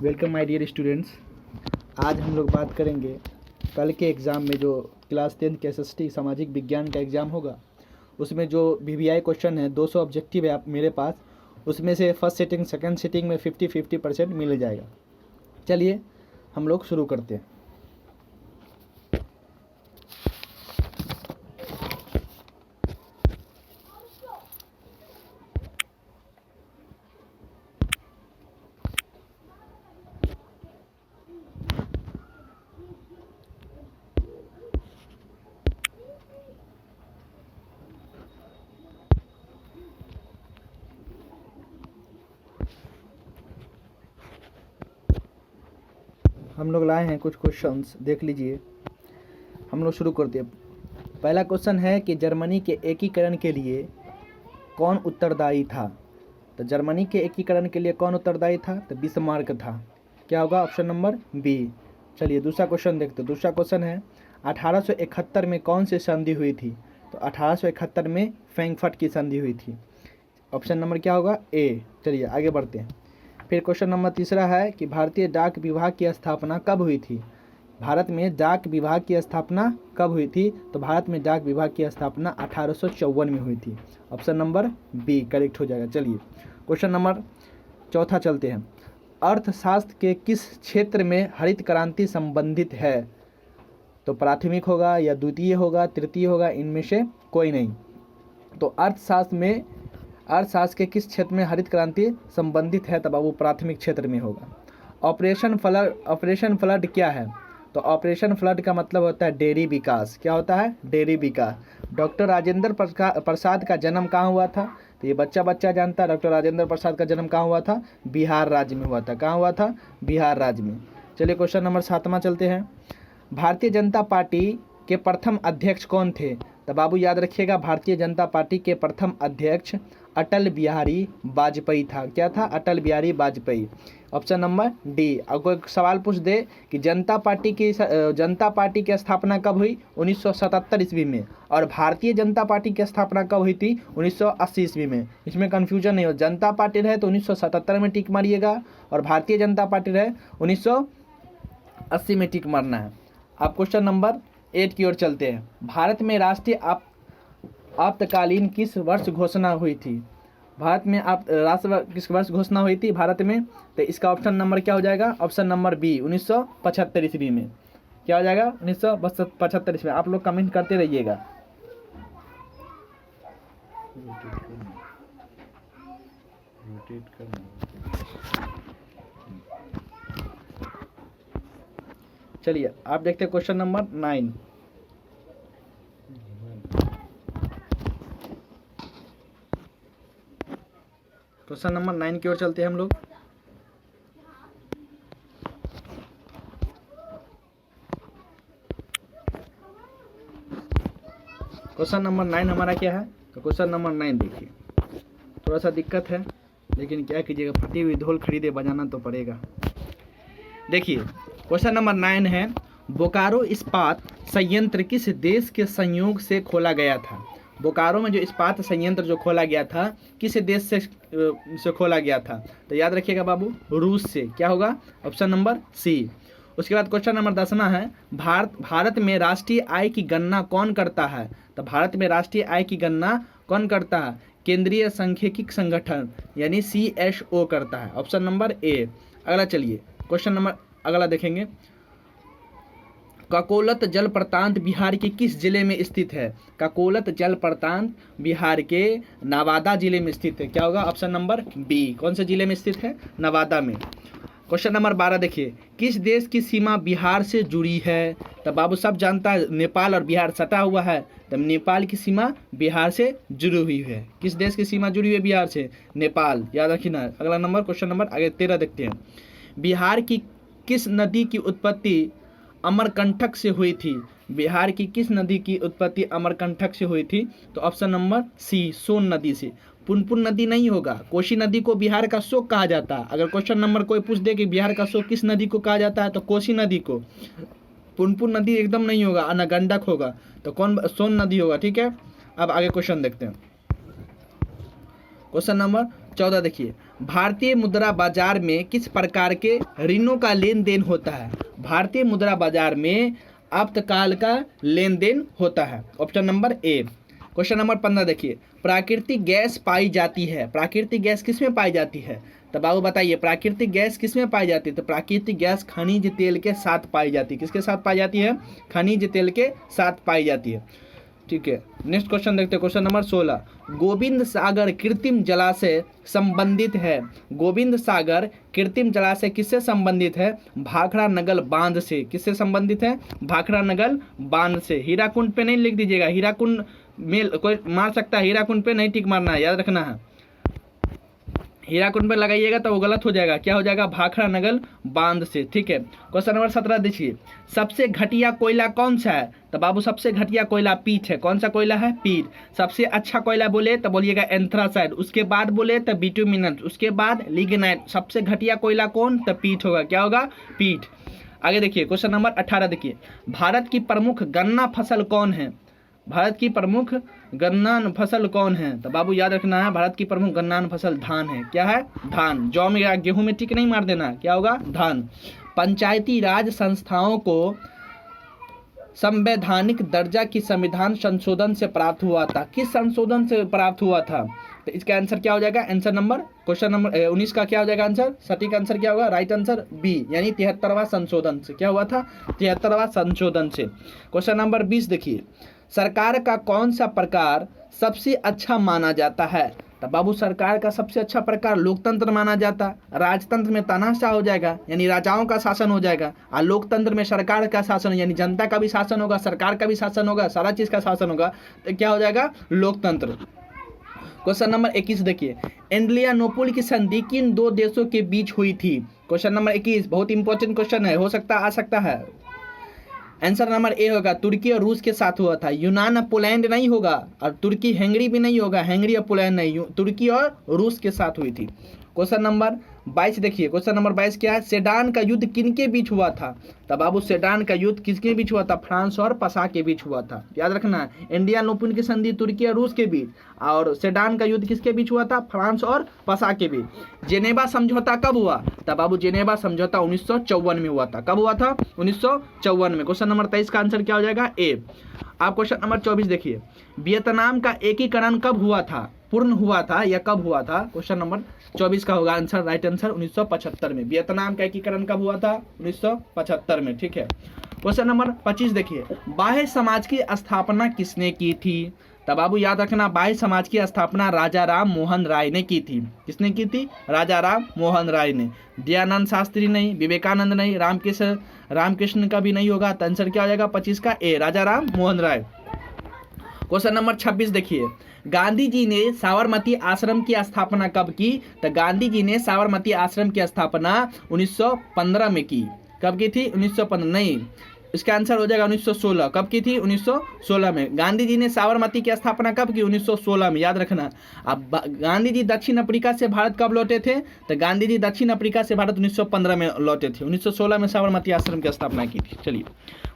Welcome my dear students. आज हम लोग बात करेंगे कल के एग्ज़ाम में जो क्लास 10 के एसएसटी सामाजिक विज्ञान का एग्ज़ाम होगा, उसमें जो वीवीआई क्वेश्चन है 200 ऑब्जेक्टिव है आप मेरे पास, उसमें से फर्स्ट सिटिंग सेकंड सिटिंग में 50-50% मिल जाएगा। चलिए हम लोग शुरू करते हैं। हम लोग लाए हैं कुछ क्वेश्चंस, देख लीजिए। हम लोग शुरू करते हैं। पहला क्वेश्चन है कि जर्मनी के एकीकरण के लिए कौन उत्तरदायी था। तो जर्मनी के एकीकरण के लिए कौन उत्तरदायी था? तो बिस्मार्क था। क्या होगा? Option number B. चलिए दूसरा क्वेश्चन देखते हैं। दूसरा क्वेश्चन है 1871 में कौन सी संधि हुई थी? तो 1871 में फ्रैंकफर्ट की संधि हुई थी। ऑप्शन नंबर क्या होगा? ए। चलिए आगे बढ़ते हैं। फिर क्वेश्चन नंबर तीसरा है कि भारतीय डाक विभाग की स्थापना कब हुई थी? भारत में डाक विभाग की स्थापना कब हुई थी? तो भारत में डाक विभाग की स्थापना 1854 में हुई थी। ऑप्शन नंबर बी करेक्ट हो जाएगा। चलिए क्वेश्चन नंबर चौथा चलते हैं। अर्थशास्त्र के किस क्षेत्र में हरित क्रांति संबंधित है? तो प्राथमिक होगा या द्वितीय होगा, तृतीय होगा, इनमें से कोई नहीं। तो अर्थशास्त्र के किस क्षेत्र में हरित क्रांति संबंधित है? तब वो प्राथमिक क्षेत्र में होगा। ऑपरेशन फ्लड क्या है? तो ऑपरेशन फ्लड का मतलब होता है डेयरी विकास। क्या होता है? डेयरी विकास। डॉक्टर राजेंद्र प्रसाद का जन्म कहाँ हुआ था? तो ये बच्चा जानता है। डॉक्टर राजेंद्र प्रसाद का जन्म कहाँ हुआ था? बिहार राज्य में हुआ था। कहाँ हुआ था? बिहार राज्य में। चलिए क्वेश्चन नंबर 7वां चलते हैं। भारतीय जनता पार्टी के प्रथम अध्यक्ष कौन थे? तो बाबू याद रखिएगा, भारतीय जनता पार्टी के प्रथम अध्यक्ष अटल बिहारी वाजपेयी था। क्या था? Atal Bihari Vajpayee. Option number D. अब कोई सवाल पूछ दे कि जनता पार्टी की स्थापना कब हुई? 1977 ईस्वी में। और भारतीय जनता पार्टी की स्थापना कब हुई थी? 1980 ईस्वी में। इसमें कन्फ्यूजन नहीं हो। जनता पार्टी रहे तो 1977 में टिक मारिएगा, और भारतीय जनता पार्टी रहे 1980 में टिक मारना है। अब क्वेश्चन नंबर 8 की ओर चलते हैं। भारत में राष्ट्रीय आपातकालीन किस वर्ष घोषणा हुई थी? भारत में राष्ट्रीय किस वर्ष घोषणा हुई थी भारत में? तो इसका ऑप्शन नंबर क्या हो जाएगा? ऑप्शन नंबर बी 1975 ईस्वी में। क्या हो जाएगा? 1975 ईस्वी में। आप लोग कमेंट करते रहिएगा। चलिए आप देखते हैं क्वेश्चन नंबर 9। क्वेश्चन नंबर 9 की ओर चलते हैं हम लोग। क्वेश्चन नंबर 9 हमारा क्या है? तो क्वेश्चन नंबर 9 देखिए, थोड़ा सा दिक्कत है लेकिन क्या कीजिएगा, फटी हुई ढोल खरीदे बजाना तो पड़ेगा। देखिए क्वेश्चन नंबर 9 है, बोकारो इस्पात संयंत्र किस देश के संयोग से खोला गया था? बोकारो में जो इस्पात संयंत्र जो खोला गया था, किस देश से खोला गया था? तो याद रखिएगा बाबू, रूस से। क्या होगा? Option number C. उसके बाद क्वेश्चन नंबर 10वां है, भारत में राष्ट्रीय आय की गणना कौन करता है? तो भारत में राष्ट्रीय आय की गणना कौन करता है? केंद्रीय सांख्यिकी संगठन यानी CSO करता है। Option number A. अगला चलिए क्वेश्चन नंबर अगला देखेंगे। ककोलत जलप्रपात बिहार के किस जिले में स्थित है? ककोलत जलप्रपात बिहार के नवादा जिले में स्थित है। क्या होगा? Option number B. कौन से जिले में स्थित है? नवादा में। क्वेश्चन नंबर 12 देखिए, किस देश की सीमा बिहार से जुड़ी है? तब बाबू सब जानता है, नेपाल और बिहार सटा हुआ है, तब नेपाल की सीमा बिहार से जुड़ी हुई है। किस देश की सीमा जुड़ी हुई है बिहार से? नेपाल। याद रखना। अगला नंबर क्वेश्चन नंबर आगे 13 देखते हैं। बिहार की किस नदी की उत्पत्ति अमरकंटक से हुई थी? बिहार की किस नदी की उत्पत्ति अमरकंटक से हुई थी? तो ऑप्शन नंबर सी, सोन नदी से। पुनपुन नदी नहीं होगा। कोसी नदी को बिहार का शोक कहा जाता है। अगर क्वेश्चन नंबर कोई पूछ दे कि बिहार का शोक किस नदी को कहा जाता है, तो कोसी नदी को। पुनपुन नदी एकदम नहीं होगा, न गंडक होगा, तो कौन? सोन नदी होगा। ठीक है, अब आगे क्वेश्चन देखते हैं। क्वेश्चन नंबर 14 देखिए, भारतीय मुद्रा बाजार में किस प्रकार के ऋणों का लेन देन होता है? भारतीय मुद्रा बाजार में आपातकाल का लेन देन होता है। Option number A. Question number 15 देखिए, प्राकृतिक गैस पाई जाती है। प्राकृतिक गैस किस में पाई जाती है? तो बाबू बताइए, प्राकृतिक गैस किस में पाई जाती है? तो प्राकृतिक गैस खनिज तेल के साथ पाई जाती है। किसके साथ पाई जाती है? खनिज तेल के साथ पाई जाती है। ठीक है, नेक्स्ट क्वेश्चन देखते हैं। क्वेश्चन नंबर 16, गोविंद सागर कृत्रिम जलाशय संबंधित है। गोविंद सागर कृत्रिम जलाशय किससे संबंधित है? भाखड़ा नगर बांध से। किससे संबंधित है? भाखड़ा नगर बांध से। हीराकुंड पे नहीं लिख दीजिएगा, हीराकुंड में कोई मार सकता है, हीराकुंड पे नहीं टिक मारना है, याद रखना है। हीराकुंड पे लगाइएगा तो वो गलत हो जाएगा। क्या हो जाएगा? भाखड़ा नगर बांध से। ठीक है, क्वेश्चन नंबर 17 देखिए, सबसे घटिया कोयला कौन सा है? तो बाबू सबसे घटिया कोयला पीट है। कौन सा कोयला है? पीट। सबसे अच्छा कोयला बोले तो बोलिएगा एंथ्रासाइड, उसके बाद बोले तो बिटुमिनस, उसके बाद लिग्नाइट। सबसे घटिया कोयला कौन? तो पीट होगा। क्या होगा? पीट। आगे देखिए, क्वेश्चन नंबर 18 देखिए, भारत की प्रमुख गन्ना फसल कौन है? भारत की प्रमुख गन्ना फसल कौन है? तो बाबू याद रखना है, भारत की प्रमुख गन्ना फसल धान है। क्या है? धान। जौ में या गेहूं में टिक नहीं मार देना। क्या होगा? धान। पंचायती राज संस्थाओं को संवैधानिक दर्जा की संविधान संशोधन से प्राप्त हुआ था। किस संशोधन से प्राप्त हुआ था? तो इसका आंसर क्या हो जाएगा? आंसर नंबर क्वेश्चन नंबर 19 का क्या हो जाएगा आंसर? सटीक आंसर क्या होगा? राइट आंसर बी, यानी 73वां संशोधन से। क्या हुआ था? 73वां संशोधन से। क्वेश्चन नंबर 20 देखिए, सरकार का कौन सा प्रकार सबसे अच्छा माना जाता है? तो बाबू सरकार का सबसे अच्छा प्रकार लोकतंत्र माना जाता। राजतंत्र में तानाशाह हो जाएगा, यानी राजाओं का शासन हो जाएगा, और लोकतंत्र में सरकार का शासन, यानी जनता का भी शासन होगा, सरकार का भी शासन होगा, सारा चीज का शासन होगा। तो क्या हो जाएगा? लोकतंत्र। क्वेश्चन नंबर 21 देखिए, एड्रियानोपल की संधि किन दो देशों के बीच हुई थी? क्वेश्चन नंबर 21 बहुत इंपॉर्टेंट क्वेश्चन है, हो सकता आ सकता है। आंसर नंबर ए होगा, तुर्की और रूस के साथ हुआ था। यूनान और पोलैंड नहीं होगा, और तुर्की हंगरी भी नहीं होगा, हंगरी और पोलैंड नहीं, तुर्की और रूस के साथ हुई थी। क्वेश्चन नंबर 22 देखिए, क्वेश्चन नंबर 22 क्या है? सेडान का युद्ध किनके बीच हुआ था? तब बाबू सेडान का युद्ध किसके बीच हुआ था? फ्रांस और पसा के बीच हुआ था। याद रखना है, एड्रियानोपल की संधि तुर्की और रूस के बीच, और सेडान का युद्ध किसके बीच हुआ था? फ्रांस और पसा के बीच। जेनेवा समझौता कब हुआ? तब बाबू जेनेवा समझौता 1954 में हुआ था। कब हुआ था? 1954 में। क्वेश्चन नंबर 23 का आंसर क्या हो जाएगा? ए। आप क्वेश्चन नंबर 24 देखिए, वियतनाम का एकीकरण कब हुआ था? पूर्ण हुआ था या कब हुआ था? क्वेश्चन नंबर 24 का होगा आंसर, राइट आंसर 1975 में। वियतनाम का एकीकरण कब हुआ था? 1975 में। ठीक है, क्वेश्चन नंबर 25 देखिए, बाह्य समाज की स्थापना किसने की थी? तब बाबू याद रखना, बाह्य समाज की स्थापना राजा राम मोहन राय ने की थी। किसने की थी? राजा राम मोहन राय ने। दयानंद शास्त्री नहीं, विवेकानंद नहीं, रामकृष्ण का भी नहीं होगा। तो आंसर क्या हो जाएगा 25 का? ए, राजा राम मोहन राय। क्वेश्चन नंबर 26 देखिए, गांधी जी ने साबरमती आश्रम की स्थापना कब की? तो गांधी जी ने साबरमती आश्रम की स्थापना 1915 में की। कब की थी? 1915 नहीं, इसका आंसर हो जाएगा 1916। कब की थी? 1916 में। गांधी जी ने साबरमती की स्थापना कब की? 1916 में। याद रखना। अब गांधी जी दक्षिण अफ्रीका से भारत कब लौटे थे? तो गांधी जी दक्षिण अफ्रीका से भारत 1915 में लौटे थे। 1916 में साबरमती आश्रम की स्थापना की थी। चलिए,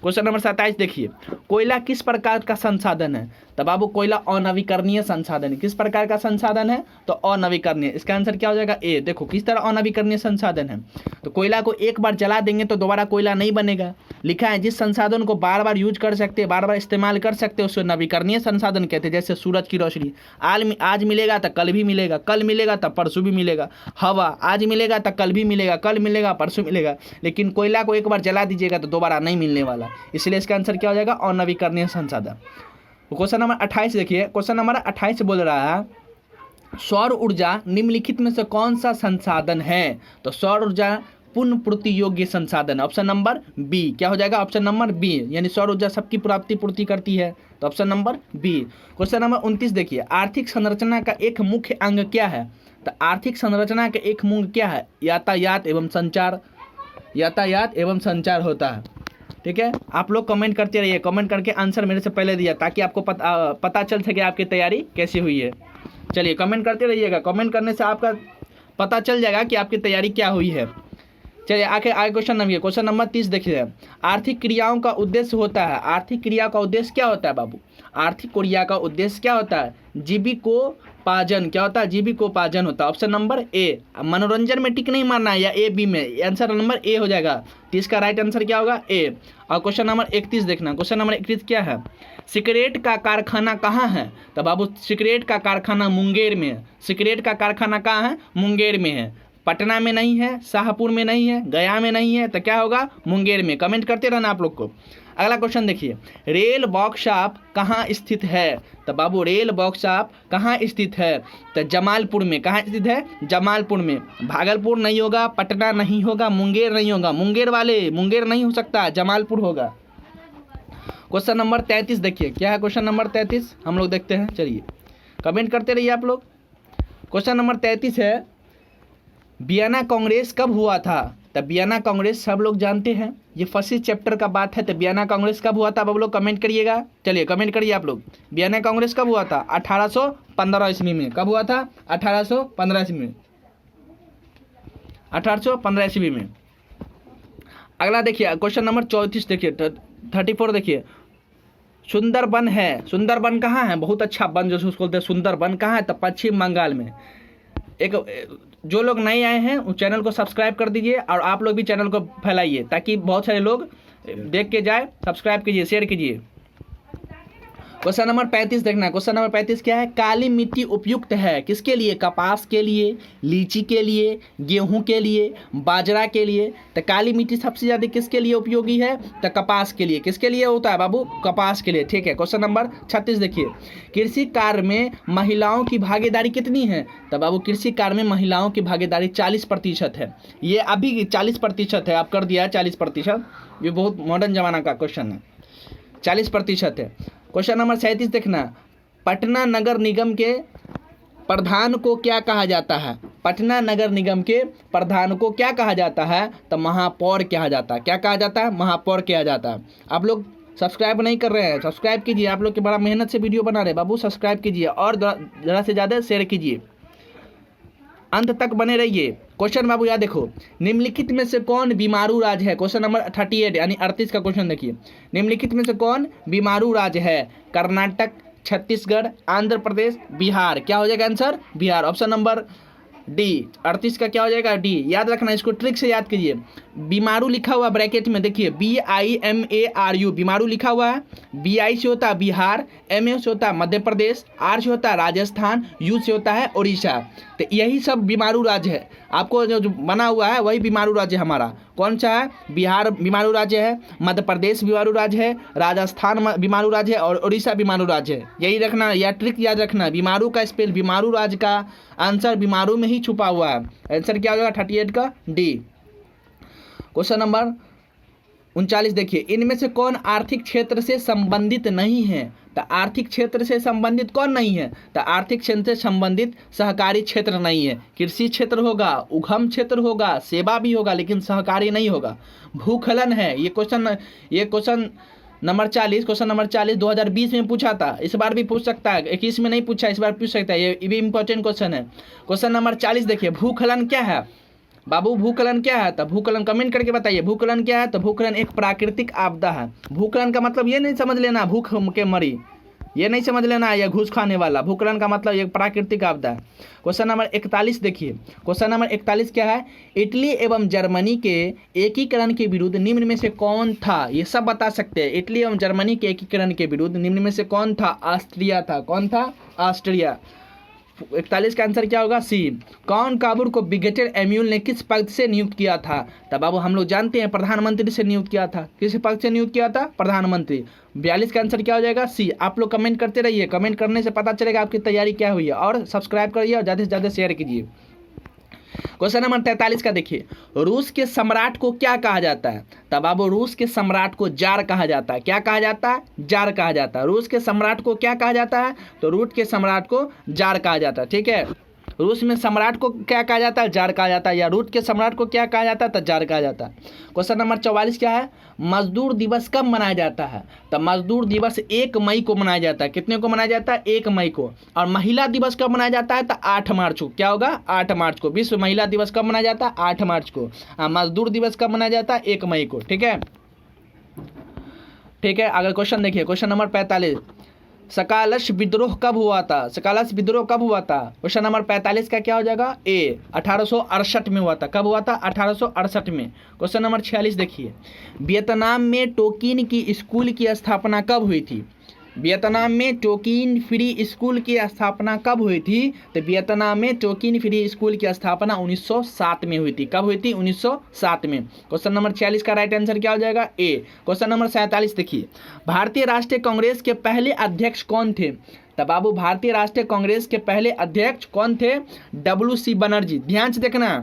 क्वेश्चन नंबर 27 देखिए, कोयला किस प्रकार का संसाधन है? तो बाबू कोयला अनवीकरणीय संसाधन है। किस प्रकार का संसाधन है? तो अनवीकरणीय। इसका आंसर क्या हो जाएगा? ए। देखो किस तरह अनवीकरणीय संसाधन है, तो कोयला को एक बार जला देंगे तो दोबारा कोयला नहीं बनेगा। लिखा है जिस संसाधन को बार बार यूज कर सकते हैं, बार बार इस्तेमाल कर सकते हैं, उसको नवीकरणीय संसाधन कहते हैं। जैसे सूरज की रोशनी आज मिलेगा तो कल भी मिलेगा, कल मिलेगा तो परसों भी मिलेगा। हवा आज मिलेगा तो कल भी मिलेगा, कल मिलेगा परसों मिलेगा। लेकिन कोयला को एक बार जला दीजिएगा तो दोबारा नहीं मिलने वाला, इसलिए इसका आंसर क्या हो जाएगा? अनवीकरणीय संसाधन। क्वेश्चन नंबर 28 देखिए, क्वेश्चन नंबर 28 बोल रहा है, सौर ऊर्जा निम्नलिखित में से कौन सा संसाधन है? तो सौर ऊर्जा पुनःपूर्ति योग्य संसाधन। Option number B. क्या हो जाएगा? ऑप्शन नंबर बी, यानी सौर ऊर्जा सबकी पूर्ति करती है, तो option number B. Question number 29 देखिए, आर्थिक संरचना का एक मुख्य अंग क्या है? तो आर्थिक संरचना का एक मुख्य क्या है? यातायात एवं संचार। यातायात एवं संचार होता है। ठीक है, आप लोग कमेंट करते रहिए, कमेंट करके आंसर मेरे से पहले दिया, ताकि आपको पता चल सके आपकी तैयारी कैसी हुई है। चलिए, कमेंट करते रहिएगा, कमेंट करने से आपका पता चल जाएगा कि आपकी तैयारी क्या हुई है। चलिए आगे क्वेश्चन नंबर 30 देखिए, आर्थिक क्रियाओं का उद्देश्य होता है। आर्थिक क्रिया का उद्देश्य क्या होता है बाबू? आर्थिक क्रिया का उद्देश्य क्या होता है? जीविकोपार्जन जीविकोपार्जन। क्या होता है? जीविकोपार्जन होता है। Option number A. मनोरंजन में टिक नहीं मारना है, या ए बी में, आंसर नंबर ए हो जाएगा। तो इसका राइट आंसर क्या होगा? ए। और क्वेश्चन नंबर 31 देखना। क्वेश्चन नंबर 31 क्या है? सिगरेट का कारखाना कहाँ है? तो बाबू सिगरेट का कारखाना मुंगेर में है। सिगरेट का कारखाना कहाँ है? मुंगेर में है। पटना में नहीं है, शाहपुर में नहीं है, गया में नहीं है, तो क्या होगा? मुंगेर में। कमेंट करते रहना आप लोग को। अगला क्वेश्चन देखिए, रेल वर्कशॉप कहाँ स्थित है? तो बाबू रेल वर्कशॉप कहाँ स्थित है? तो जमालपुर में। कहाँ स्थित है? जमालपुर में। भागलपुर नहीं होगा, पटना नहीं होगा, मुंगेर नहीं होगा। मुंगेर वाले, मुंगेर नहीं हो सकता, जमालपुर होगा। क्वेश्चन नंबर 33 देखिए, क्या है क्वेश्चन नंबर 33? हम लोग देखते हैं, चलिए कमेंट करते रहिए आप लोग। क्वेश्चन नंबर 33 है, वियना कांग्रेस कब हुआ था? तो वियना कांग्रेस सब लोग जानते हैं, ये फर्स्ट चैप्टर का बात है। तो वियना कांग्रेस कब हुआ था? आप लोग कमेंट करिएगा, चलिए कमेंट करिए आप लोग। वियना कांग्रेस कब हुआ था? 1815 ईस्वी में। कब हुआ था? 1815 ईस्वी में। 1815 ईस्वी में। अगला देखिए क्वेश्चन नंबर 34 देखिए, 34 देखिए, सुंदरबन है। सुंदरबन कहाँ है? बहुत अच्छा वन जो उसको बोलते हैं सुंदरबन, कहाँ है? तो पश्चिम बंगाल में। एक जो लोग नए आए हैं उस चैनल को सब्सक्राइब कर दीजिए, और आप लोग भी चैनल को फैलाइए ताकि बहुत सारे लोग देख के जाए। सब्सक्राइब कीजिए, शेयर कीजिए। क्वेश्चन नंबर 35 देखना है। क्वेश्चन नंबर 35 क्या है? काली मिट्टी उपयुक्त है किसके लिए? कपास के लिए, लीची के लिए, गेहूं के लिए, बाजरा के लिए। तो काली मिट्टी सबसे ज़्यादा किसके लिए उपयोगी है? तो कपास के लिए। किसके लिए होता है बाबू? कपास के लिए। ठीक है। क्वेश्चन नंबर 36 देखिए, कृषि कार्य में महिलाओं की भागीदारी कितनी है? तो बाबू कृषि कार्य में महिलाओं की भागीदारी 40% है। ये अभी 40% है, आप कर दिया है 40%। ये बहुत मॉडर्न जमाना का क्वेश्चन है, 40% है। क्वेश्चन नंबर 37 देखना, पटना नगर निगम के प्रधान को क्या कहा जाता है? पटना नगर निगम के प्रधान को क्या कहा जाता है? तो महापौर कहा जाता है। क्या कहा जाता है? महापौर कहा जाता है। आप लोग सब्सक्राइब नहीं कर रहे हैं, सब्सक्राइब कीजिए। आप लोग के बड़ा मेहनत से वीडियो बना रहे हैं बाबू, सब्सक्राइब कीजिए और ज़्यादा से ज़्यादा शेयर कीजिए, अंत तक बने रहिए। क्वेश्चन बाबू याद देखो, निम्नलिखित में से कौन बीमारू राज्य है? क्वेश्चन नंबर 38 यानी 38 का क्वेश्चन देखिए, निम्नलिखित में से कौन बीमारू राज्य है? कर्नाटक, छत्तीसगढ़, आंध्र प्रदेश, बिहार। क्या हो जाएगा answer? Bihar. Option number D. 38 का क्या हो जाएगा? डी। याद रखना, इसको ट्रिक से याद कीजिए। बीमारू लिखा हुआ ब्रैकेट में देखिए, BIMARU बीमारू लिखा हुआ है। BI से होता है बिहार, MA से होता है मध्य प्रदेश, R से होता है राजस्थान, U से होता है उड़ीसा। तो यही सब बीमारू राज्य है। आपको जो बना हुआ है वही बीमारू राज्य हमारा। कौन सा है? बिहार बीमारू राज्य है, मध्य प्रदेश बीमारू राज्य है, राजस्थान बीमारू राज्य है और उड़ीसा बीमारू राज्य है। यही रखना, यह ट्रिक याद रखना। बीमारू का स्पेल, बीमारू राज्य का आंसर बीमारू में ही छुपा हुआ है। आंसर क्या होगा? 38 का डी। क्वेश्चन नंबर 39 देखिए, इनमें से कौन आर्थिक क्षेत्र से संबंधित नहीं है? तो आर्थिक क्षेत्र से संबंधित कौन नहीं है? तो आर्थिक क्षेत्र से संबंधित सहकारी क्षेत्र नहीं है। कृषि क्षेत्र होगा, उद्यम क्षेत्र होगा, सेवा भी होगा, लेकिन सहकारी नहीं होगा। भूखलन है। ये क्वेश्चन नंबर 40, क्वेश्चन नंबर 40 2020 में पूछा था, इस बार भी पूछ सकता है। 21 में नहीं पूछा, इस बार पूछ सकता है। ये भी इंपॉर्टेंट क्वेश्चन है। क्वेश्चन नंबर 40 देखिए, भूखलन क्या है? बाबू भूखलन क्या है? तो भूखलन कमेंट करके बताइए, भूखलन क्या है? तो भूखलन एक प्राकृतिक आपदा है। भूखलन का मतलब ये नहीं समझ लेना भूख के मरी, ये नहीं समझ लेना या घूस खाने वाला। भूखलन का मतलब एक प्राकृतिक आपदा है। क्वेश्चन नंबर 41 देखिए, क्वेश्चन नंबर 41 क्या है? इटली एवं जर्मनी के एकीकरण के विरुद्ध निम्न में से कौन था? ये सब बता सकते हैं। इटली एवं जर्मनी के एकीकरण के विरुद्ध निम्न में से कौन था? ऑस्ट्रिया था। कौन था? ऑस्ट्रिया। 41 का आंसर क्या होगा? सी। कौन काबुल को ब्रिगेडियर एम्यूल ने किस पद से नियुक्त किया था? तब बाबू हम लोग जानते हैं प्रधानमंत्री से नियुक्त किया था। किस पद से नियुक्त किया था? प्रधानमंत्री। 42 का आंसर क्या हो जाएगा? सी। आप लोग कमेंट करते रहिए, कमेंट करने से पता चलेगा आपकी तैयारी क्या हुई है। और सब्सक्राइब करिए और ज़्यादा से ज़्यादा शेयर कीजिए। क्वेश्चन नंबर 43 का देखिए, रूस के सम्राट को क्या कहा जाता है? तब बाबू रूस के सम्राट को जार कहा जाता है। क्या कहा जाता है? जार कहा जाता है। रूस के सम्राट को क्या कहा जाता है? तो रूस के सम्राट को जार कहा जाता है। ठीक है, रूस में सम्राट को क्या कहा जाता है? जार कहा जाता है। या रूस के सम्राट को क्या कहा जाता है? तो जार कहा जाता है। क्वेश्चन नंबर 44 क्या है? मजदूर दिवस कब मनाया जाता है? तो मजदूर दिवस 1 मई को मनाया जाता है। कितने को मनाया जाता है? 1 मई को। और महिला दिवस कब मनाया जाता है? तो 8 मार्च को। क्या होगा? 8 मार्च को। विश्व महिला दिवस कब मनाया जाता है? 8 मार्च को। मजदूर दिवस कब मनाया जाता है? 1 मई को। ठीक है, ठीक है। अगर क्वेश्चन देखिए, क्वेश्चन नंबर 45, सकालश विद्रोह कब हुआ था? सकालश विद्रोह कब हुआ था? क्वेश्चन नंबर 45 का क्या हो जाएगा? ए 1868 में हुआ था। कब हुआ था? 1868 में। क्वेश्चन नंबर 46 देखिए, वियतनाम में टोकिन की स्कूल की स्थापना कब हुई थी? वियतनाम में टोकिन फ्री स्कूल की स्थापना कब हुई थी? तो वियतनाम में टोकिन फ्री स्कूल की स्थापना 1907 में हुई थी। कब हुई थी? 1907 में। क्वेश्चन नंबर 46 का राइट आंसर क्या हो जाएगा? ए। क्वेश्चन नंबर 47 देखिए, भारतीय राष्ट्रीय कांग्रेस के पहले अध्यक्ष कौन थे? तो बाबू भारतीय राष्ट्रीय कांग्रेस के पहले अध्यक्ष कौन थे? WC बनर्जी। ध्यान से देखना,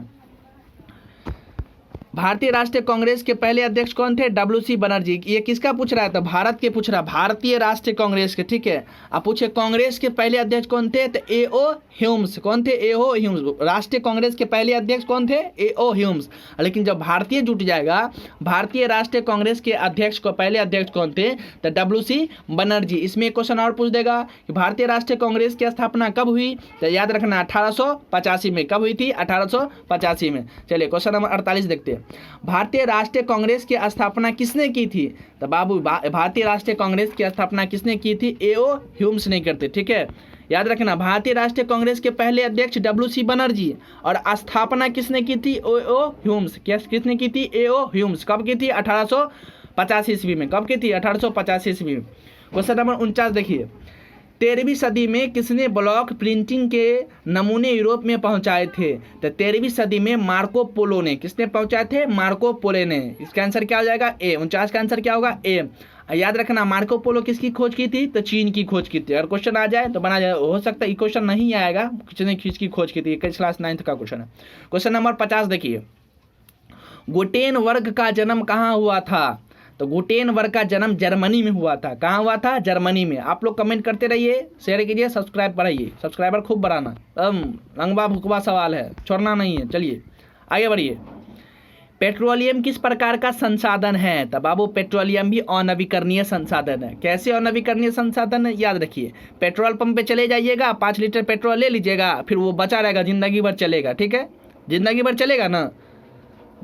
भारतीय राष्ट्रीय कांग्रेस के पहले अध्यक्ष कौन थे? WC बनर्जी। ये किसका पूछ रहा है? तो भारत के पूछ रहा है, भारतीय राष्ट्रीय कांग्रेस के। ठीक है, अब पूछे कांग्रेस के पहले अध्यक्ष कौन थे? तो A.O. ह्यूम्स। कौन थे? A.O. ह्यूम्स। राष्ट्रीय कांग्रेस के पहले अध्यक्ष कौन थे? A.O. ह्यूम्स। लेकिन जब भारतीय जुट जाएगा, भारतीय राष्ट्रीय कांग्रेस के अध्यक्ष को पहले अध्यक्ष कौन थे? तो WC बनर्जी। इसमें क्वेश्चन और पूछ देगा कि भारतीय राष्ट्रीय कांग्रेस की स्थापना कब हुई? तो याद रखना 1885 में। कब हुई थी? 1885 में। चलिए क्वेश्चन नंबर 48 देखते हैं, भारतीय राष्ट्रीय कांग्रेस की स्थापना किसने की थी? तो बाबू भारतीय राष्ट्रीय कांग्रेस की स्थापना किसने की थी? A.O. ह्यूम्स नहीं करते। ठीक है, याद रखना, भारतीय राष्ट्रीय कांग्रेस के पहले अध्यक्ष WC बनर्जी और स्थापना किसने की थी? A.O. ह्यूम्स। किसने की थी? A.O. ह्यूम्स। कब की थी? 1885 ईस्वी में। कब की थी? 1885 ईस्वी में। क्वेश्चन नंबर 49 देखिए, 13वीं सदी में किसने ब्लॉक प्रिंटिंग के नमूने यूरोप में पहुंचाए थे? तो 13वीं सदी में मार्को पोलो ने। किसने पहुंचाए थे? मार्को पोलो ने। इसका आंसर क्या हो जाएगा? ए। 49 का आंसर क्या होगा? ए। याद रखना, मार्को पोलो किसकी खोज की थी? तो चीन की खोज की थी। अगर क्वेश्चन आ जाए तो बना जाए, हो सकता है क्वेश्चन नहीं आएगा, किसने किसकी खोज की थी। क्लास 9th का क्वेश्चन है। क्वेश्चन नंबर 50 देखिए, गुटेनबर्ग का जन्म कहाँ हुआ था? तो गुटेनबर्ग का जन्म जर्मनी में हुआ था। कहाँ हुआ था? जर्मनी में। आप लोग कमेंट करते रहिए, शेयर कीजिए, सब्सक्राइब बढ़ाइए, सब्सक्राइबर खूब बढ़ाना। लंबा भुकवा सवाल है, छोड़ना नहीं है। चलिए आगे बढ़िए। पेट्रोलियम किस प्रकार का संसाधन है? तो बाबू पेट्रोलियम भी अनवीकरणीय संसाधन है। कैसे अनवीकरणीय संसाधन है? याद रखिए, पेट्रोल पंप पे चले जाइएगा, 5 लीटर पेट्रोल ले लीजिएगा, फिर वो बचा रहेगा, जिंदगी भर चलेगा। ठीक है, जिंदगी भर चलेगा ना,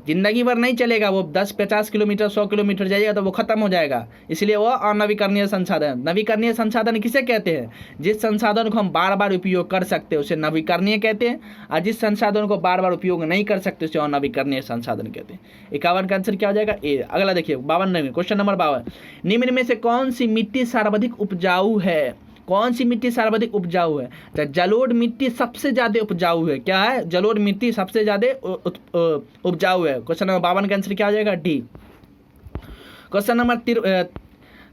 जिंदगी भर नहीं चलेगा। वो 10-50 किलोमीटर 100 किलोमीटर जाइएगा तो वो खत्म हो जाएगा। इसलिए वो अनवीकरणीय संसाधन। नवीकरणीय संसाधन किसे कहते हैं? जिस संसाधन को हम बार बार उपयोग कर सकते हैं उसे नवीकरणीय कहते हैं, और जिस संसाधन को बार बार उपयोग नहीं कर सकते उसे अनवीकरणीय संसाधन कहते हैं। 51 का आंसर क्या हो जाएगा? ए। अगला देखिए 52 क्वेश्चन नंबर 52, निम्न में से कौन सी मिट्टी सर्वाधिक उपजाऊ है? कौन सी मिट्टी सर्वाधिक उपजाऊ है? तो जलोढ़ मिट्टी सबसे ज्यादा उपजाऊ है। क्या है? जलोढ़ मिट्टी सबसे ज्यादा उपजाऊ है। क्वेश्चन नंबर 52 का आंसर क्या हो जाएगा? डी। क्वेश्चन नंबर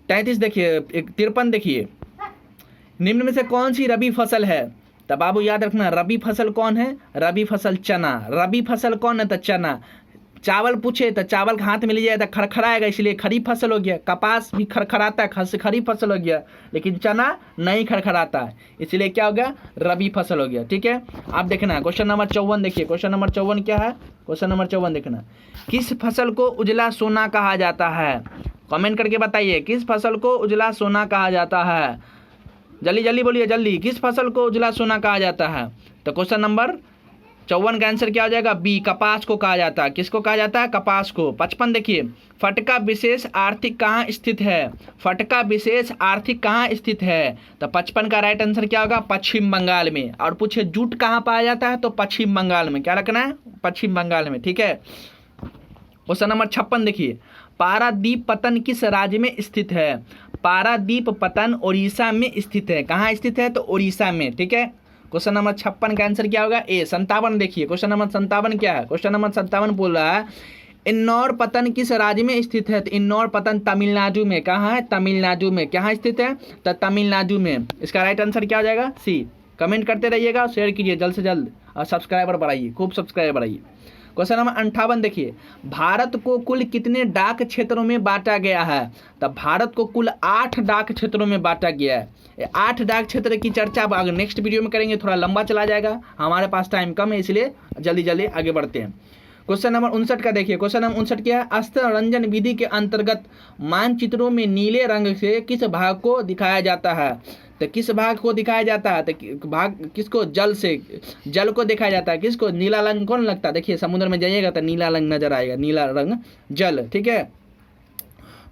33 देखिए, 53 देखिए, निम्न में से कौन सी रबी फसल है? तो बाबू याद रखना, रबी फसल कौन है? रबी फसल चना। रबी फसल कौन है? तो चना। चावल पूछे तो चावल हाथ में लीजिए तो खड़खड़ाएगा, इसलिए खरीफ फसल हो गया। कपास भी खड़खड़ाता है, खरीफ फसल हो गया, लेकिन चना नहीं खड़खड़ाता है, इसलिए क्या हो गया? रबी फसल हो गया। ठीक है, आप देखना क्वेश्चन नंबर 54 देखिए। क्वेश्चन नंबर 54 क्या है? क्वेश्चन नंबर 54 देखना, किस फसल को उजला सोना कहा जाता है? कमेंट करके बताइए, किस फसल को उजला सोना कहा जाता है? जल्दी जल्दी बोलिए, जल्दी। किस फसल को उजला सोना कहा जाता है? तो क्वेश्चन नंबर 54 का आंसर क्या हो जाएगा? बी। कपास को कहा जाता है। किसको कहा जाता है? कपास को। 55 देखिए, फटका विशेष आर्थिक कहाँ स्थित है? फटका विशेष आर्थिक कहाँ स्थित है? तो 55 का राइट आंसर क्या होगा? पश्चिम बंगाल में। और पूछे जूट कहाँ पाया जाता है? तो पश्चिम बंगाल में। क्या रखना है? पश्चिम बंगाल में। ठीक है, क्वेश्चन नंबर 56 देखिए, पारादीप पतन किस राज्य में स्थित है? पारादीप पतन उड़ीसा में स्थित है। कहाँ स्थित है? तो उड़ीसा में। ठीक है, क्वेश्चन नंबर 56 का आंसर क्या होगा? ए। 57 देखिए, क्वेश्चन नंबर 57 क्या है? क्वेश्चन नंबर 57 बोल रहा है, इंदौर पतन किस राज्य में स्थित है? तो इंदौर पतन तमिलनाडु में। कहाँ है? तमिलनाडु में। कहाँ स्थित है? तो तमिलनाडु में। इसका राइट आंसर क्या हो जाएगा? सी। कमेंट करते रहिएगा, शेयर कीजिए जल्द से जल्द, और सब्सक्राइबर बढ़ाइए, खूब सब्सक्राइबर बढ़ाइए। क्वेश्चन नंबर 58 देखिए, भारत को कुल कितने डाक क्षेत्रों में बांटा गया है? तो भारत को कुल 8 डाक क्षेत्रों में बांटा गया है। 8 डाक क्षेत्र की चर्चा अब अगर नेक्स्ट वीडियो में करेंगे, थोड़ा लंबा चला जाएगा, हमारे पास टाइम कम है, इसलिए जल्दी जल्दी आगे बढ़ते हैं। क्वेश्चन नंबर 59 का देखिए, क्वेश्चन नंबर 59 क्या है? अस्त्ररंजन विधि के अंतर्गत मानचित्रों में नीले रंग से किस भाग को दिखाया जाता है? तो किस भाग को दिखाया जाता है? तो भाग किसको? जल से, जल को दिखाया जाता है। किसको? नीला रंग कौन लगता है? देखिए समुद्र में जाइएगा तो नीला रंग नजर आएगा, नीला रंग जल। ठीक है,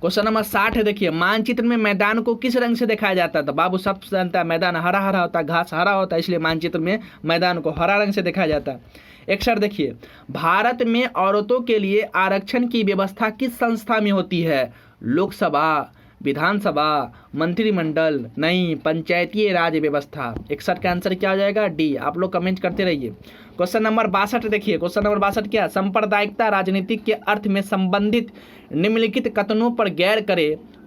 क्वेश्चन नंबर 60 है, देखिए मानचित्र में मैदान को किस रंग से दिखाया जाता है? तो बाबू सब जानता है, मैदान हरा हरा होता है, घास हरा होता है, इसलिए मानचित्र में मैदान को हरा रंग से दिखाया जाता है। 61 देखिए, भारत में औरतों के लिए आरक्षण की व्यवस्था किस संस्था में होती है? लोकसभा, विधानसभा, मंत्रिमंडल, नहीं, पंचायती राज व्यवस्था। 61 का आंसर क्या हो जाएगा? डी। आप लोग कमेंट करते रहिए। क्वेश्चन नंबर 62 देखिए, क्वेश्चन नंबर 62 क्या? सांप्रदायिकता राजनीतिक के अर्थ में संबंधित निम्नलिखित कथनों पर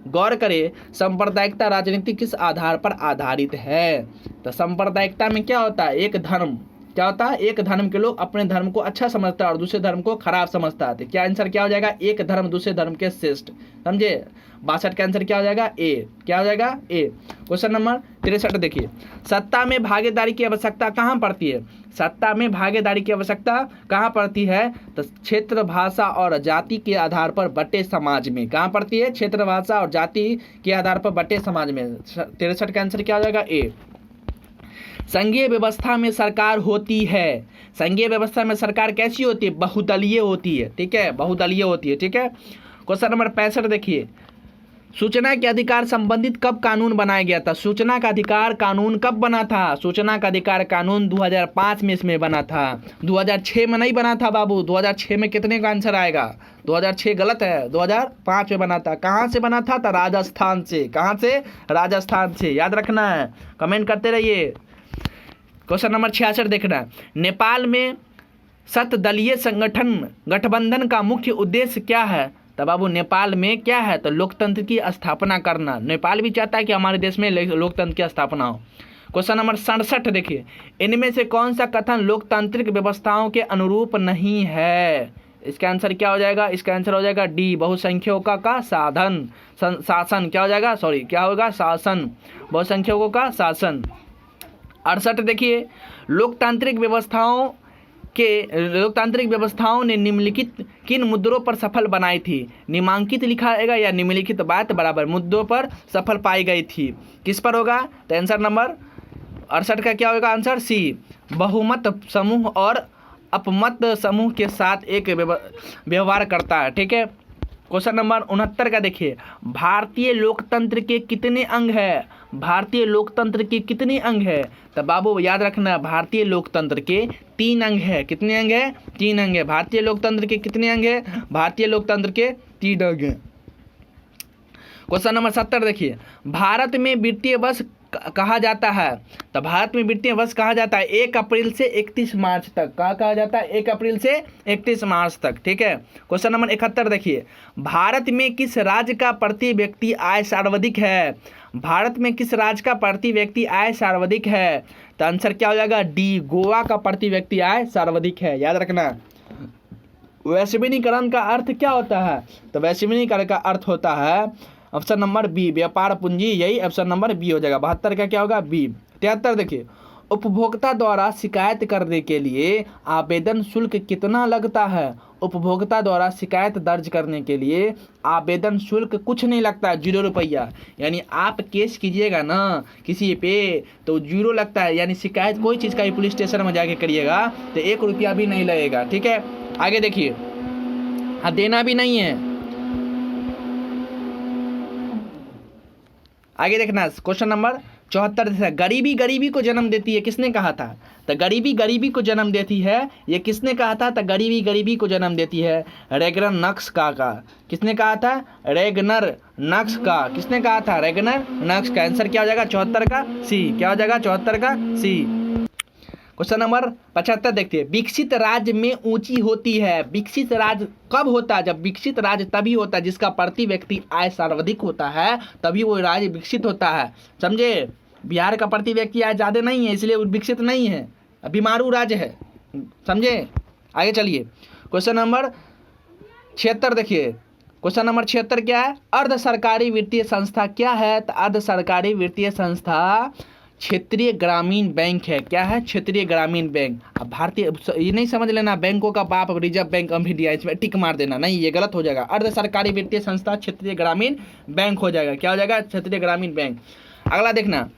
गौर करे। सांप्रदायिकता राजनीति किस आधार पर आधारित है? तो सांप्रदायिकता में क्या होता है? एक धर्म, क्या होता है? एक धर्म के लोग अपने धर्म को अच्छा समझता है और दूसरे धर्म को खराब समझता है। तो क्या आंसर क्या हो जाएगा? एक धर्म दूसरे धर्म के श्रेष्ठ। समझे? 62 का आंसर क्या हो जाएगा? ए। क्या हो जाएगा? ए। क्वेश्चन नंबर 63 देखिए, सत्ता में भागीदारी की आवश्यकता कहाँ पड़ती है? सत्ता में भागीदारी की आवश्यकता कहाँ पड़ती है? तो क्षेत्र, भाषा और जाति के आधार पर बटे समाज में। कहाँ पड़ती है? क्षेत्र, भाषा और जाति के आधार पर बटे समाज में। 63 का आंसर क्या हो जाएगा? ए। संघीय व्यवस्था में सरकार होती है। संघीय व्यवस्था में सरकार कैसी होती है? बहुदलीय होती है। ठीक है, बहुदलीय होती है। ठीक है। क्वेश्चन नंबर 65 देखिए, सूचना के अधिकार संबंधित कब कानून बनाया गया था? सूचना का अधिकार कानून कब बना था? सूचना का अधिकार कानून 2005 में इसमें बना था, 2006 में नहीं बना था बाबू। 2006 में कितने का आंसर आएगा? 2006 गलत है, 2005 में बना था। कहाँ से बना था? तो राजस्थान से। कहाँ से? राजस्थान से। याद रखना है, कमेंट करते रहिए। क्वेश्चन नंबर 66 देखना, नेपाल में शतदलीय गठबंधन का मुख्य उद्देश्य क्या है? तो बाबू नेपाल में क्या है? तो लोकतंत्र की स्थापना करना। नेपाल भी चाहता है कि हमारे देश में लोकतंत्र की स्थापना हो। क्वेश्चन नंबर 67 देखिए, इनमें से कौन सा कथन लोकतांत्रिक व्यवस्थाओं के अनुरूप नहीं है? इसका आंसर क्या हो जाएगा? इसका आंसर हो जाएगा डी, बहुसंख्यकों का साधन शासन। क्या हो जाएगा? सॉरी, क्या होगा? शासन, बहुसंख्यकों का शासन। 68 देखिए, लोकतांत्रिक व्यवस्थाओं ने निम्नलिखित किन मुद्दों पर सफल बनाई थी? निम्नांकित लिखाएगा या निम्नलिखित बात बराबर मुद्दों पर सफल पाई गई थी। किस पर होगा? तो आंसर नंबर 68 का क्या होगा? आंसर सी, बहुमत समूह और अपमत समूह के साथ एक व्यवहार करता है। ठीक है। क्वेश्चन नंबर 69 का देखिए, भारतीय लोकतंत्र के कितने अंग है? भारतीय लोकतंत्र के कितने अंग है? तो बाबू याद रखना, भारतीय लोकतंत्र के 3 अंग है। कितने अंग है? 3 अंग है। भारतीय लोकतंत्र के कितने अंग है? भारतीय लोकतंत्र के 3 अंग है। क्वेश्चन नंबर 70 देखिए, भारत में वित्तीय वर्ष कहा जाता है? तो भारत में वित्तीय वर्ष कहा जाता है 1 अप्रैल से 31 मार्च तक। कहा जाता है 1 अप्रैल से 31 मार्च तक। ठीक है। क्वेश्चन नंबर 71 देखिए, भारत में किस राज्य का प्रति व्यक्ति आय सर्वाधिक है? भारत में किस राज्य का प्रति व्यक्ति आय सर्वाधिक है? तो आंसर क्या हो जाएगा? डी, गोवा का प्रति व्यक्ति आय सर्वाधिक है। याद रखना। वैश्वीकरण का अर्थ क्या होता है? तो वैश्वीकरण का अर्थ होता है ऑप्शन नंबर बी, व्यापार पूंजी। यही ऑप्शन नंबर बी हो जाएगा। 72 का क्या होगा? बी। 73 देखिए, उपभोक्ता द्वारा शिकायत करने के लिए आवेदन शुल्क कितना लगता है? उपभोक्ता द्वारा शिकायत दर्ज करने के लिए आवेदन शुल्क कुछ नहीं लगता है, 0 रुपया। यानी आप केस कीजिएगा ना किसी पे तो 0 लगता है। यानी शिकायत कोई चीज़ का ही पुलिस स्टेशन में जाके करिएगा तो 1 रुपया भी नहीं लगेगा। ठीक है। आगे देखिए, हाँ, देना भी नहीं है। आगे देखना, क्वेश्चन नंबर 74, गरीबी को जन्म देती है। किसने कहा था? तो गरीबी को जन्म देती है, ये किसने कहा था? तो गरीबी को जन्म देती है रेगनर नक्स का। किसने कहा था? रेगनर नक्स का। किसने कहा था? रेगनर नक्स का। आंसर क्या हो जाएगा? 74 का सी। क्या हो जाएगा? 74 का सी। क्वेश्चन नंबर 75 देखते हैं, विकसित राज्य में ऊंची होती है। विकसित राज्य कब होता है? जब विकसित राज्य तभी होता है जिसका प्रति व्यक्ति आय सर्वाधिक होता है, तभी वो राज्य विकसित होता है। समझे? बिहार का प्रति व्यक्ति आय ज़्यादा नहीं है, इसलिए वो विकसित नहीं है, बीमारू राज्य है। समझे? आगे चलिए, क्वेश्चन नंबर 76 देखिए। क्वेश्चन नंबर 76 क्या है? अर्ध सरकारी वित्तीय संस्था क्या है? तो अर्ध सरकारी वित्तीय संस्था क्षेत्रीय ग्रामीण बैंक है। क्या है? क्षेत्रीय ग्रामीण बैंक। अब भारतीय, ये नहीं समझ लेना बैंकों का बाप रिजर्व बैंक ऑफ इंडिया, इसमें टिक मार देना नहीं, ये गलत हो जाएगा। अर्ध सरकारी वित्तीय संस्था क्षेत्रीय ग्रामीण बैंक हो जाएगा। क्या हो जाएगा? क्षेत्रीय ग्रामीण बैंक। अगला देखना,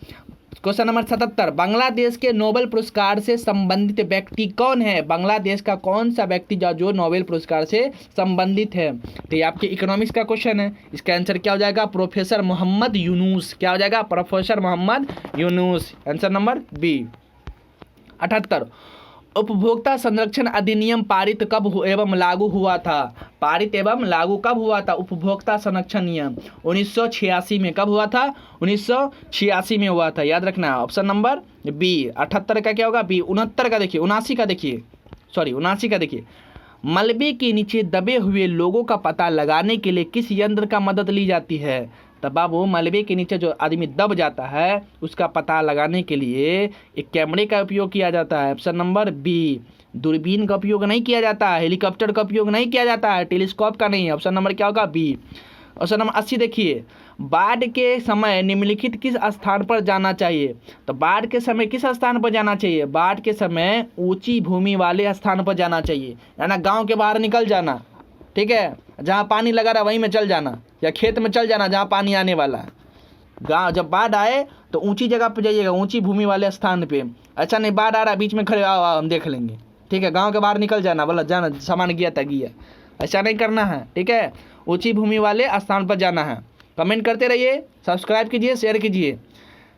क्वेश्चन नंबर 77, बांग्लादेश के नोबेल पुरस्कार से संबंधित व्यक्ति कौन है? बांग्लादेश का कौन सा व्यक्ति जो नोबेल पुरस्कार से संबंधित है? तो ये आपके इकोनॉमिक्स का क्वेश्चन है। इसका आंसर क्या हो जाएगा? प्रोफेसर मोहम्मद यूनुस। क्या हो जाएगा? Professor Mohammad Yunus. Answer number B. 78, उपभोक्ता संरक्षण अधिनियम पारित कब एवं लागू हुआ था? पारित एवं लागू कब हुआ था? उपभोक्ता संरक्षण नियम 1986 में। कब हुआ था? 1986 में हुआ था, याद रखना। Option number B. 78 का क्या होगा? बी। 69 का देखिए, 79 का देखिए, सॉरी 79 का देखिए, मलबे के नीचे दबे हुए लोगों का पता लगाने के लिए किस यंत्र का मदद ली जाती है? तब बाबू मलबे के नीचे जो आदमी दब जाता है उसका पता लगाने के लिए एक कैमरे का उपयोग किया जाता है। Option number B. दूरबीन का उपयोग नहीं किया जाता है, हेलीकॉप्टर का उपयोग नहीं किया जाता है, टेलीस्कोप का नहीं। ऑप्शन नंबर क्या होगा? बी। ऑप्शन नंबर 80 देखिए, बाढ़ के समय निम्नलिखित किस स्थान पर जाना चाहिए? तो बाढ़ के समय किस स्थान पर जाना चाहिए? बाढ़ के समय ऊंची भूमि वाले स्थान पर जाना चाहिए, यानी गांव के बाहर निकल जाना, ठीक है, जहाँ पानी लगा रहा वहीं में चल जाना, या खेत में चल जाना जहाँ पानी आने वाला है। गाँव जब बाढ़ आए तो ऊंची जगह पे जाइएगा, ऊंची भूमि वाले स्थान पे। अच्छा नहीं बाढ़ आ रहा बीच में खड़े, आओ हम देख लेंगे, ठीक है, गाँव के बाहर निकल जाना, बोला जाना सामान गया था गया, ऐसा नहीं करना है, ठीक है, ऊंची भूमि वाले स्थान पर जाना है। कमेंट करते रहिए, सब्सक्राइब कीजिए, शेयर कीजिए।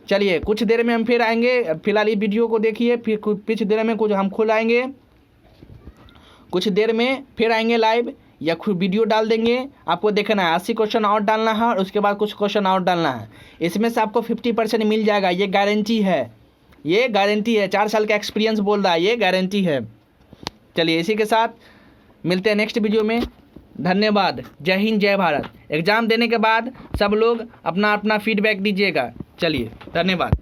चलिए कुछ देर में हम फिर आएंगे, फिलहाल इस वीडियो को देखिए, फिर कुछ देर में कुछ हम खुद आएंगे, कुछ देर में फिर आएंगे लाइव या खुद वीडियो डाल देंगे। आपको देखना है 80 क्वेश्चन और डालना है और उसके बाद कुछ क्वेश्चन और डालना है। इसमें से आपको 50% मिल जाएगा, ये गारंटी है, ये गारंटी है, 4 साल का एक्सपीरियंस बोल रहा है, ये गारंटी है। चलिए इसी के साथ मिलते हैं नेक्स्ट वीडियो में। धन्यवाद। जय हिंद, जय भारत। एग्ज़ाम देने के बाद सब लोग अपना अपना फीडबैक दीजिएगा। चलिए धन्यवाद।